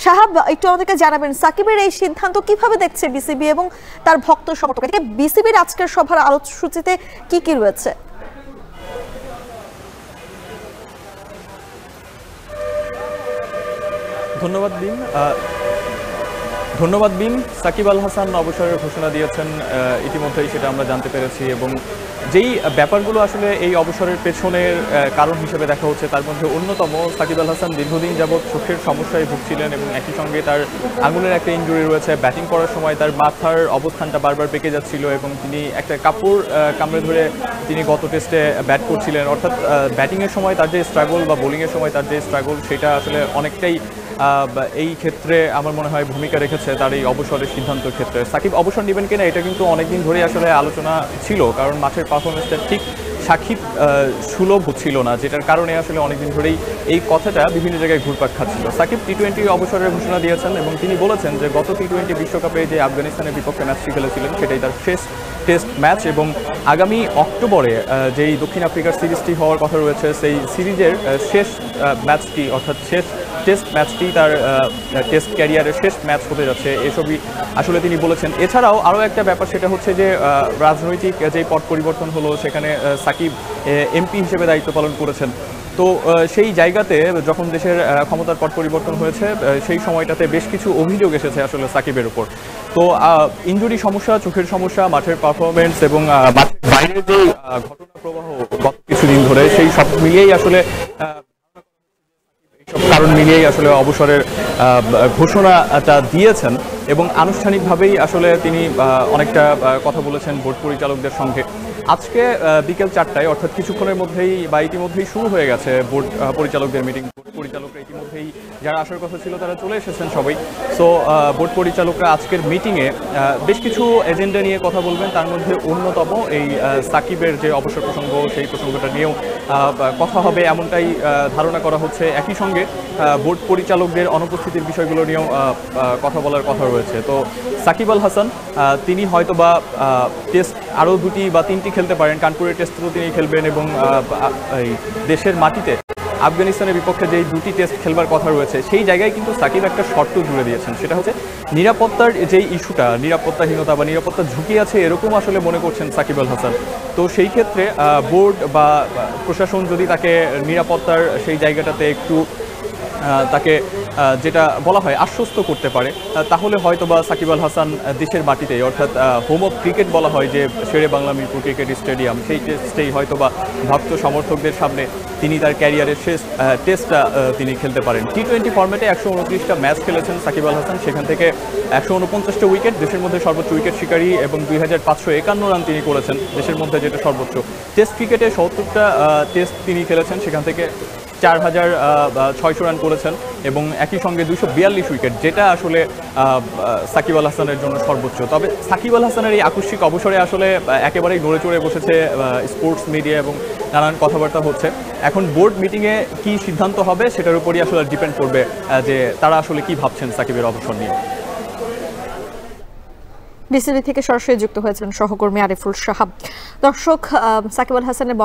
সাহাব, একটু আমাদেরকে জানাবেন সাকিবের এই সিদ্ধান্ত কিভাবে দেখছে বিসিবি এবং তার ভক্ত সমর্থক? এদিকে বিসিবির আজকের সভার আলোচনাসূচিতে কি কি রয়েছে? ধন্যবাদ বিন। সাকিব আল হাসান অবসরের ঘোষণা দিয়েছেন ইতিমধ্যেই, সেটা আমরা জানতে পেরেছি। এবং যেই ব্যাপারগুলো আসলে এই অবসরের পেছনের কারণ হিসেবে দেখা হচ্ছে তার মধ্যে অন্যতম, সাকিব আল হাসান দীর্ঘদিন যাবৎ চোখের সমস্যায় ভুগছিলেন এবং একই সঙ্গে তার আঙুলের একটা ইনজুরি রয়েছে। ব্যাটিং করার সময় তার মাথার অবস্থানটা বারবার বেঁকে যাচ্ছিল এবং তিনি একটা কাপড় কামড়ে ধরে তিনি গত টেস্টে ব্যাট করছিলেন। অর্থাৎ ব্যাটিংয়ের সময় তার যে স্ট্রাগল বা বোলিংয়ের সময় তার যে স্ট্রাগল, সেটা আসলে অনেকটাই এই ক্ষেত্রে আমার মনে হয় ভূমিকা রেখেছে তার এই অবসরের সিদ্ধান্তের ক্ষেত্রে। সাকিব অবসর নেবেন কিনা এটা কিন্তু অনেকদিন ধরেই আসলে আলোচনা ছিল, কারণ মাঠের পারফরমেন্সটা ঠিক সাকিব সুলভ হচ্ছিল না, যেটার কারণে আসলে অনেকদিন ধরেই এই কথাটা বিভিন্ন জায়গায় ঘুরপাক খাচ্ছিল। সাকিব টি-20 অবসরের ঘোষণা দিয়েছেন এবং তিনি বলেছেন যে গত টি-20 বিশ্বকাপে যে আফগানিস্তানের বিপক্ষে ম্যাচটি খেলেছিলেন সেটাই তার শেষ টেস্ট ম্যাচ এবং আগামী অক্টোবরে যেই দক্ষিণ আফ্রিকার সিরিজটি হওয়ার কথা রয়েছে সেই সিরিজের শেষ ম্যাচটি, অর্থাৎ শেষ টেস্ট ম্যাচটি তার টেস্ট ক্যারিয়ারের শেষ ম্যাচ হতে যাচ্ছে, এসবই আসলে তিনি বলেছেন। এছাড়াও আরও একটা ব্যাপার, সেটা হচ্ছে যে রাজনৈতিক যে পট পরিবর্তন হলো সেখানে সাকিব এমপি হিসেবে দায়িত্ব পালন করেছেন। তো সেই জায়গাতে যখন দেশের ক্ষমতার পট পরিবর্তন হয়েছে সেই সময়টাতে বেশ কিছু অভিযোগ এসেছে আসলে সাকিবের উপর। তো ইনজুরি সমস্যা, চোখের সমস্যা, মাঠের পারফরমেন্স এবং মাঠের বাইরের যে ঘটনা প্রবাহ গত কিছুদিন ধরে, সেই সব মিলিয়েই আসলে কারণ মিলিয়েই আসলে অবসরের ঘোষণাটা দিয়েছেন এবং আনুষ্ঠানিকভাবেই আসলে তিনি অনেকটা কথা বলেছেন বোর্ড পরিচালকদের সঙ্গে। আজকে বিকেল 4টায়, অর্থাৎ কিছুক্ষণের মধ্যেই বা ইতিমধ্যেই শুরু হয়ে গেছে বোর্ড পরিচালকদের মিটিং। বোর্ড পরিচালকরা ইতিমধ্যেই যারা আসার কথা ছিল তারা চলে এসেছেন সবাই। সো বোর্ড পরিচালকরা আজকের মিটিংয়ে বেশ কিছু এজেন্ডা নিয়ে কথা বলবেন, তার মধ্যে অন্যতম এই সাকিবের যে অবসর প্রসঙ্গ, সেই প্রসঙ্গটা নিয়েও কথা হবে এমনটাই ধারণা করা হচ্ছে। একই সঙ্গে বোর্ড পরিচালকদের অনুপস্থিতির বিষয়গুলো নিয়েও কথা বলার কথা রয়েছে। তো সাকিব আল হাসান তিনি হয়তোবা টেস্ট আরও 2টি বা 3টি খেলতে পারেন, কানপুরের টেস্টও তিনি খেলবেন এবং এই দেশের মাটিতে আফগানিস্তানের বিপক্ষে যেই 2টি টেস্ট খেলবার কথা রয়েছে সেই জায়গায় কিন্তু সাকিব একটা শর্ত জুড়ে দিয়েছেন, সেটা হচ্ছে নিরাপত্তার যেই ইস্যুটা, নিরাপত্তাহীনতা বা নিরাপত্তার ঝুঁকি আছে এরকম আসলে মনে করছেন সাকিব আল হাসান। তো সেই ক্ষেত্রে বোর্ড বা প্রশাসন যদি তাকে নিরাপত্তার সেই জায়গাটাতে একটু তাকে যেটা বলা হয় আশ্বস্ত করতে পারে, তাহলে হয়তো বা সাকিব আল হাসান দেশের মাটিতে, অর্থাৎ হোম অফ ক্রিকেট বলা হয় যে শেরে বাংলা মিরপুর ক্রিকেট স্টেডিয়াম, সেই টেস্টেই হয়তো বা ভক্ত সমর্থকদের সামনে তিনি তার ক্যারিয়ারের শেষ টেস্টটা তিনি খেলতে পারেন। টি-20 ফরম্যাটে 129টা ম্যাচ খেলেছেন সাকিব আল হাসান, সেখান থেকে 149টা উইকেট, দেশের মধ্যে সর্বোচ্চ উইকেট শিকারী, এবং 2551 রান তিনি করেছেন, দেশের মধ্যে যেটা সর্বোচ্চ। টেস্ট ক্রিকেটে 70টা টেস্ট তিনি খেলেছেন, সেখান থেকে 4600 রান করেছেন এবং একই সঙ্গে 242 উইকেট, যেটা আসলে সাকিব আল হাসানের জন্য সর্বোচ্চ। তবে সাকিব আল হাসানের এই আকস্মিক অবসরে আসলে একেবারেই নড়ে চড়ে বসেছে স্পোর্টস মিডিয়া এবং নানান কথাবার্তা হচ্ছে। এখন বোর্ড মিটিংয়ে কি সিদ্ধান্ত হবে সেটার উপরই আসলে ডিপেন্ড করবে যে তারা আসলে কি ভাবছেন সাকিবের অবসর নিয়ে। বিসিবি থেকে সরাসরি যুক্ত হয়েছিলেন সহকর্মী আরিফুল সাহাব। দর্শক, সাকিব আল হাসানের